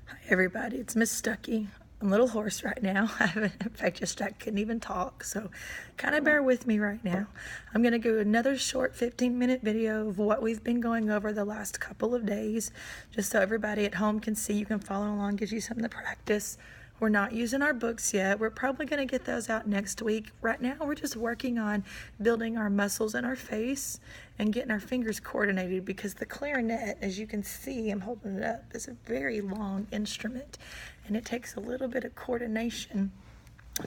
Hi everybody, it's Miss Stuckey. I'm a little hoarse right now. In fact, I couldn't even talk, so kind of bear with me right now. I'm going to do another short 15-minute video of what we've been going over the last couple of days, just so everybody at home can see. You can follow along, gives you something to practice. We're not using our books yet. We're probably going to get those out next week. Right now, we're just working on building our muscles in our face and getting our fingers coordinated, because the clarinet, as you can see, I'm holding it up, is a very long instrument, and it takes a little bit of coordination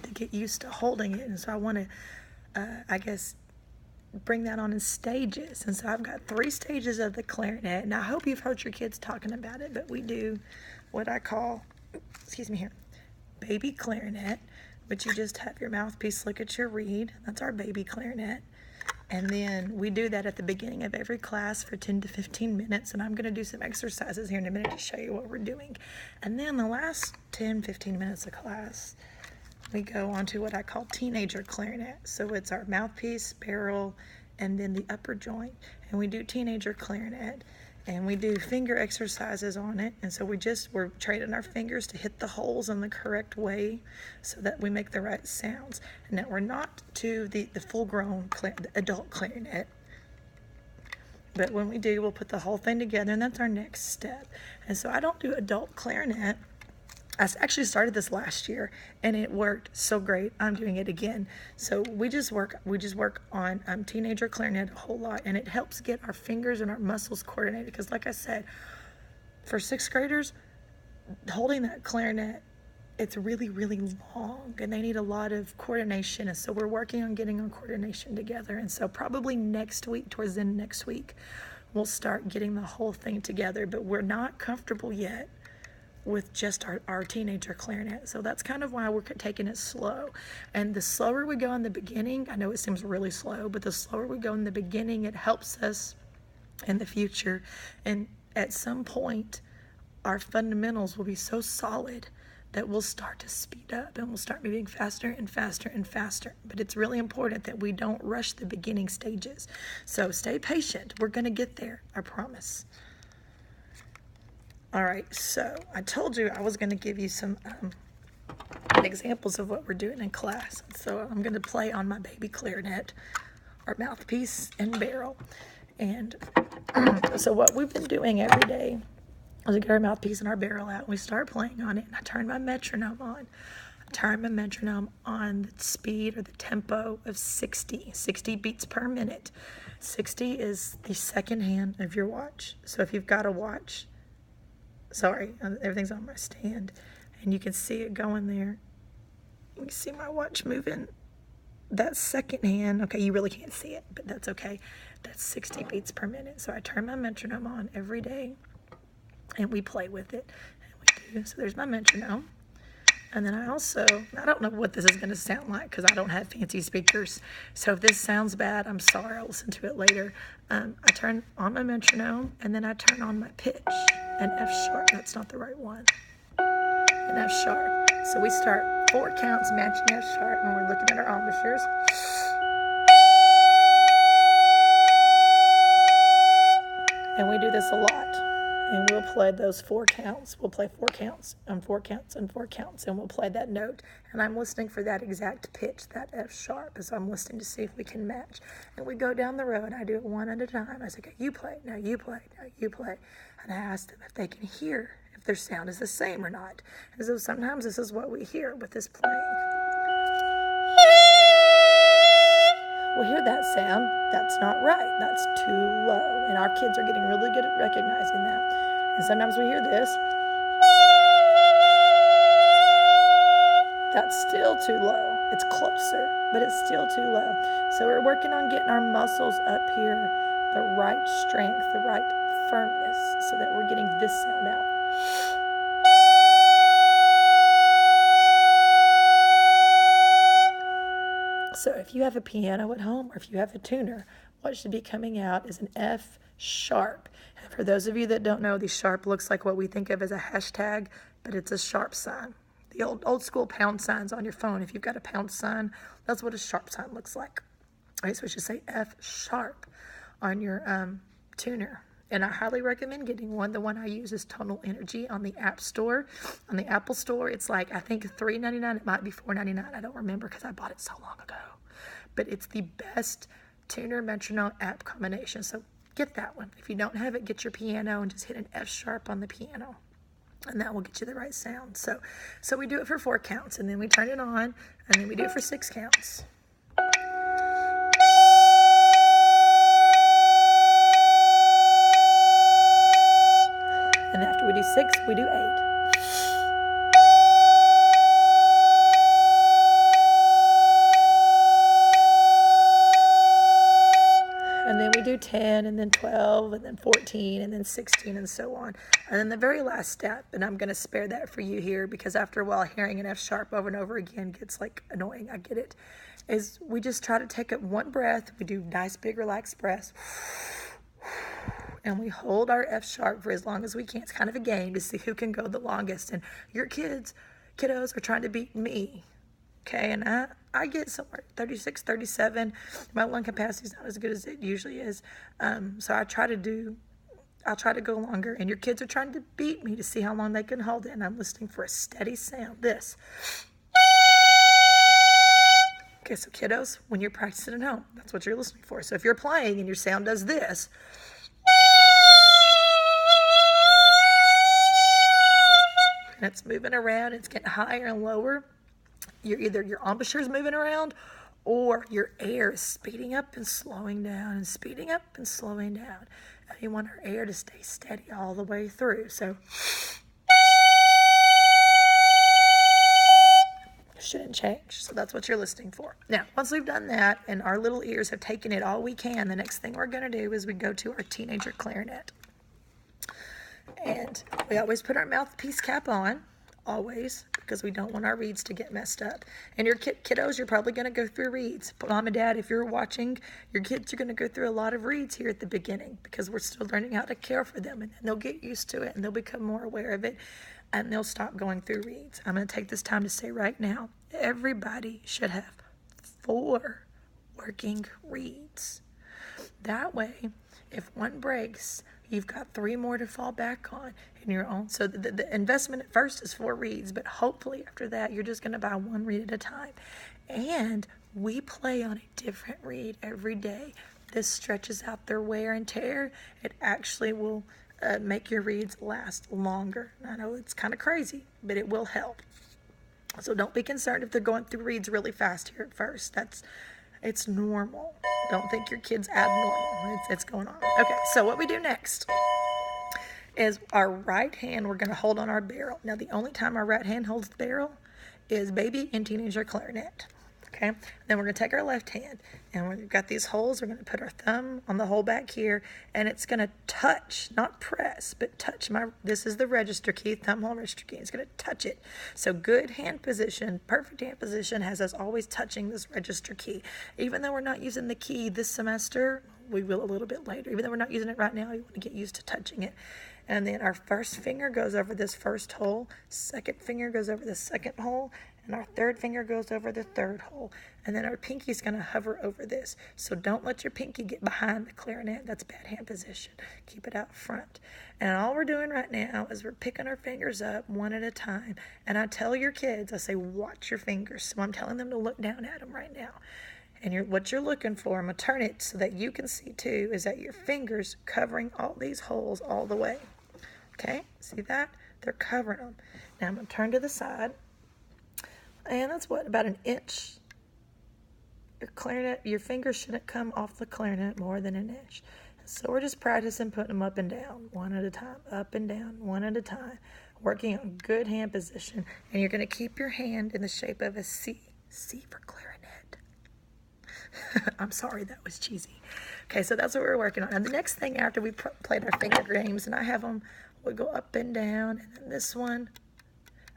to get used to holding it. And so I want to, bring that on in stages. And so I've got 3 stages of the clarinet, and I hope you've heard your kids talking about it, but we do what I call, baby clarinet, which you just have your mouthpiece look at your reed. That's our baby clarinet. And then we do that at the beginning of every class for 10 to 15 minutes. And I'm going to do some exercises here in a minute to show you what we're doing. And then the last 10, 15 minutes of class, we go on to what I call teenager clarinet. So it's our mouthpiece, barrel, and then the upper joint. And we do teenager clarinet. And we do finger exercises on it. And so we're training our fingers to hit the holes in the correct way so that we make the right sounds. And now we're not to the full-grown adult clarinet. But when we do, we'll put the whole thing together, and that's our next step. And so I don't do adult clarinet. I actually started this last year, and it worked so great. I'm doing it again. So we just work on teenager clarinet a whole lot, and it helps get our fingers and our muscles coordinated. Because, like I said, for 6th graders, holding that clarinet, it's really, really long, and they need a lot of coordination. And so we're working on getting our coordination together. And so probably next week, towards the end of next week, we'll start getting the whole thing together. But we're not comfortable yet with just our teenager clarinet. So that's kind of why we're taking it slow. And the slower we go in the beginning, I know it seems really slow, but the slower we go in the beginning, it helps us in the future. And at some point, our fundamentals will be so solid that we'll start to speed up, and we'll start moving faster and faster and faster. But it's really important that we don't rush the beginning stages. So stay patient. We're going to get there, I promise. All right, so I told you I was going to give you some examples of what we're doing in class. So I'm going to play on my baby clarinet, our mouthpiece and barrel. And so what we've been doing every day is we get our mouthpiece and our barrel out, and we start playing on it, and I turn my metronome on. I turn my metronome on the speed or the tempo of 60 beats per minute. 60 is the second hand of your watch. So if you've got a watch, everything's on my stand, and you can see it going there. You can see my watch moving. That's second hand. Okay, you really can't see it, but that's okay. That's 60 beats per minute. So I turn my metronome on every day, and we play with it. And we do. So there's my metronome. And then I don't know what this is going to sound like because I don't have fancy speakers. So if this sounds bad, I'm sorry. I'll listen to it later. I turn on my metronome, and then I turn on my pitch, an F sharp. That's not the right one. An F sharp. So we start 4 counts matching F sharp, and we're looking at our embouchures. And we do this a lot. And we'll play those 4 counts. We'll play 4 counts and 4 counts and 4 counts, and we'll play that note. And I'm listening for that exact pitch, that F sharp. So I'm listening to see if we can match. And we go down the road. I do it one at a time. I say, okay, you play, now you play, now you play. And I ask them if they can hear, if their sound is the same or not. And so sometimes this is what we hear with this playing. We'll hear that sound. That's not right. That's too low. And our kids are getting really good at recognizing that. And sometimes we hear this. That's still too low. It's closer, but it's still too low. So we're working on getting our muscles up here, the right strength, the right firmness, so that we're getting this sound out. So if you have a piano at home, or if you have a tuner, what should be coming out is an F sharp. And for those of you that don't know, the sharp looks like what we think of as a hashtag, but it's a sharp sign. The old school pound signs on your phone. If you've got a pound sign, that's what a sharp sign looks like. All right, so it should say F sharp on your tuner. And I highly recommend getting one. The one I use is Tonal Energy on the App Store. On the Apple Store, it's like, I think $3.99. It might be $4.99. I don't remember because I bought it so long ago. But it's the best tuner metronome app combination. So get that one. If you don't have it, get your piano and just hit an F sharp on the piano. And that will get you the right sound. So we do it for 4 counts, and then we turn it on, and then we do it for 6 counts. And after we do 6, we do 8. And then we do 10, and then 12, and then 14, and then 16, and so on. And then the very last step, and I'm going to spare that for you here because after a while hearing an F sharp over and over again gets like annoying, I get it, is we just try to take it one breath. We do nice big relaxed breaths. And we hold our F sharp for as long as we can. It's kind of a game to see who can go the longest. And your kiddos are trying to beat me. Okay, and I get somewhere 36, 37. My lung capacity is not as good as it usually is. So I'll try to go longer. And your kids are trying to beat me to see how long they can hold it. And I'm listening for a steady sound. This. Okay, so kiddos, when you're practicing at home, that's what you're listening for. So if you're playing and your sound does this, and it's moving around, it's getting higher and lower, either your embouchure is moving around or your air is speeding up and slowing down and speeding up and slowing down. And you want our air to stay steady all the way through. So it shouldn't change. So that's what you're listening for. Now, once we've done that and our little ears have taken it all we can, the next thing we're going to do is we go to our teenager clarinet. And we always put our mouthpiece cap on, always, because we don't want our reeds to get messed up. And your kiddos, you're probably going to go through reeds. But Mom and Dad, if you're watching, your kids are going to go through a lot of reeds here at the beginning because we're still learning how to care for them. And then they'll get used to it and they'll become more aware of it and they'll stop going through reeds. I'm going to take this time to say right now, everybody should have 4 working reeds. That way, if one breaks, you've got 3 more to fall back on in your own. So the investment at first is 4 reeds, but hopefully after that, you're just going to buy 1 reed at a time. And we play on a different reed every day. This stretches out their wear and tear. It actually will make your reeds last longer. I know it's kind of crazy, but it will help. So don't be concerned if they're going through reeds really fast here at first. It's normal. Don't think your kid's abnormal. It's going on. Okay, so what we do next is our right hand, we're going to hold on our barrel. Now, the only time our right hand holds the barrel is baby and teenager clarinet. Okay, then we're going to take our left hand, and we've got these holes. We're going to put our thumb on the hole back here, and it's going to touch, not press, but touch this is the register key, thumb hole register key. It's going to touch it. So good hand position, perfect hand position has us always touching this register key. Even though we're not using the key this semester, we will a little bit later. Even though we're not using it right now, you want to get used to touching it. And then our first finger goes over this first hole, second finger goes over the second hole, and our third finger goes over the third hole. And then our pinky is going to hover over this. So don't let your pinky get behind the clarinet. That's bad hand position. Keep it out front. And all we're doing right now is we're picking our fingers up one at a time. And I tell your kids, I say, watch your fingers. So I'm telling them to look down at them right now. And what you're looking for, I'm going to turn it so that you can see too, is that your fingers covering all these holes all the way. Okay, see that? They're covering them. Now I'm going to turn to the side. And that's what, about 1 inch. Your clarinet, your fingers shouldn't come off the clarinet more than 1 inch. So we're just practicing putting them up and down, one at a time, up and down, one at a time, working on good hand position. And you're going to keep your hand in the shape of a C. C for clarinet. I'm sorry, that was cheesy. Okay, so that's what we're working on. And the next thing after we played our finger games, and I have them, we go up and down, and then this one,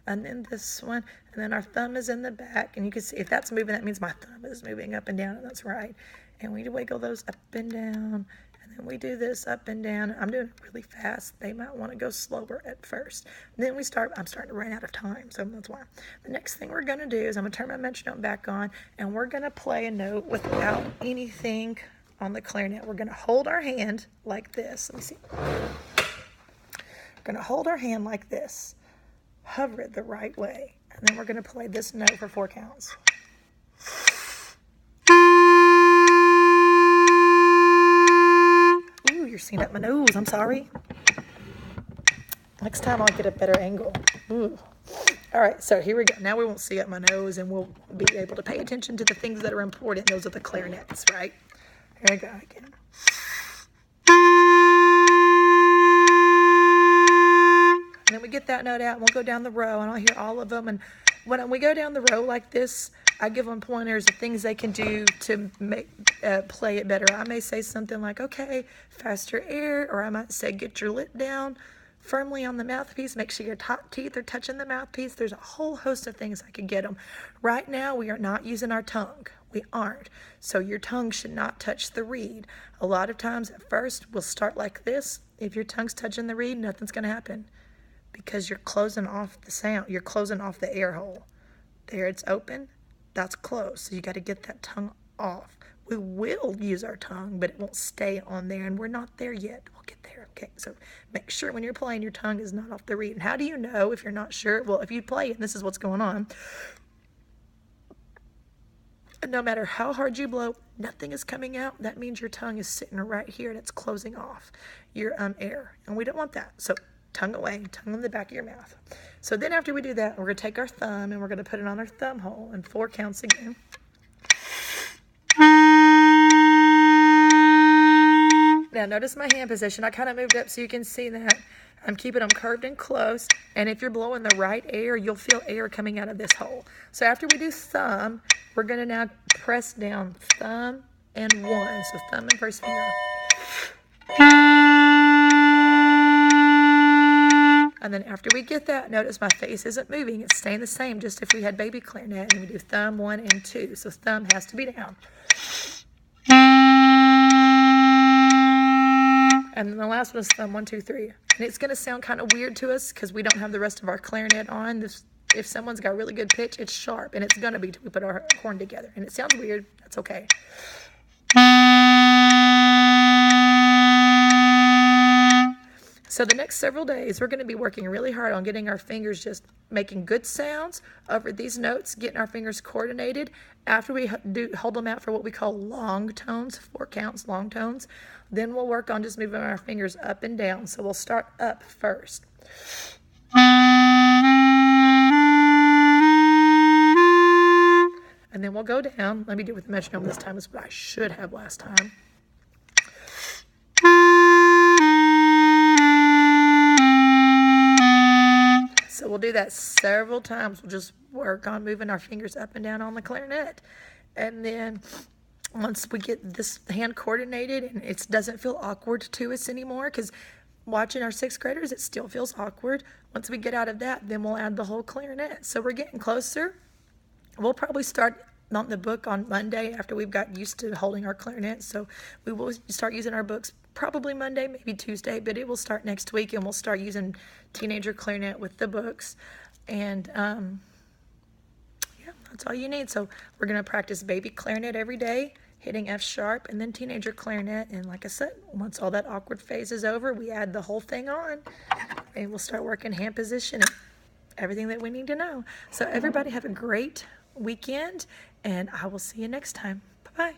and then this one, and then our thumb is in the back, and you can see if that's moving, that means my thumb is moving up and down, and that's right. And we wiggle those up and down, and then we do this up and down. I'm doing it really fast. They might want to go slower at first. And then I'm starting to run out of time, so that's why. The next thing we're going to do is I'm going to turn my metronome back on, and we're going to play a note without anything on the clarinet. We're going to hold our hand like this. Let me see. We're going to hold our hand like this. Hover it the right way. And then we're going to play this note for 4 counts. Ooh, you're seeing up my nose. I'm sorry. Next time I'll get a better angle. Ooh. All right, so here we go. Now we won't see up my nose, and we'll be able to pay attention to the things that are important. Those are the clarinets, right? Here we go again. And then we get that note out, and we'll go down the row, and I'll hear all of them. And when we go down the row like this, I give them pointers of things they can do to make play it better. I may say something like, okay, faster air, or I might say, get your lip down firmly on the mouthpiece. Make sure your top teeth are touching the mouthpiece. There's a whole host of things I could get them. Right now, we are not using our tongue. We aren't. So your tongue should not touch the reed. A lot of times at first, we'll start like this. If your tongue's touching the reed, nothing's going to happen because you're closing off the sound. You're closing off the air hole. There, it's open. That's closed. So you got to get that tongue off. We will use our tongue, but it won't stay on there, and we're not there yet. We'll get there, okay? So make sure when you're playing, your tongue is not off the reed. And how do you know if you're not sure? Well, if you play it, and this is what's going on, no matter how hard you blow, nothing is coming out. That means your tongue is sitting right here, and it's closing off your air, and we don't want that. So tongue away, tongue in the back of your mouth. So then after we do that, we're going to take our thumb, and we're going to put it on our thumb hole, and 4 counts again. Now notice my hand position. I kind of moved up so you can see that. I'm keeping them curved and close. And if you're blowing the right air, you'll feel air coming out of this hole. So after we do thumb, we're going to now press down thumb and 1. So thumb and first finger. And then after we get that, notice my face isn't moving. It's staying the same, just if we had baby clarinet. And we do thumb 1 and 2. So thumb has to be down. And then the last one is thumb 1, 2, 3. And it's going to sound kind of weird to us because we don't have the rest of our clarinet on. If someone's got really good pitch, it's sharp. And it's going to be till we put our horn together. And it sounds weird. That's okay. So the next several days, we're going to be working really hard on getting our fingers just making good sounds over these notes, getting our fingers coordinated. After we hold them out for what we call long tones, 4 counts, long tones, then we'll work on just moving our fingers up and down. So we'll start up first. And then we'll go down. Let me do it with the metronome this time. That's what I should have last time. So we'll do that several times. We'll just work on moving our fingers up and down on the clarinet. And then once we get this hand coordinated and it doesn't feel awkward to us anymore, because watching our 6th graders, it still feels awkward. Once we get out of that, then we'll add the whole clarinet. So we're getting closer. We'll probably start on the book on Monday after we've got used to holding our clarinet. So we will start using our books probably Monday, maybe Tuesday, but it will start next week, and we'll start using teenager clarinet with the books. And yeah, that's all you need. So we're going to practice baby clarinet every day, hitting F sharp, and then teenager clarinet. And like I said, once all that awkward phase is over, we add the whole thing on, and we'll start working hand position and everything that we need to know. So everybody have a great weekend, and I will see you next time. Bye-bye.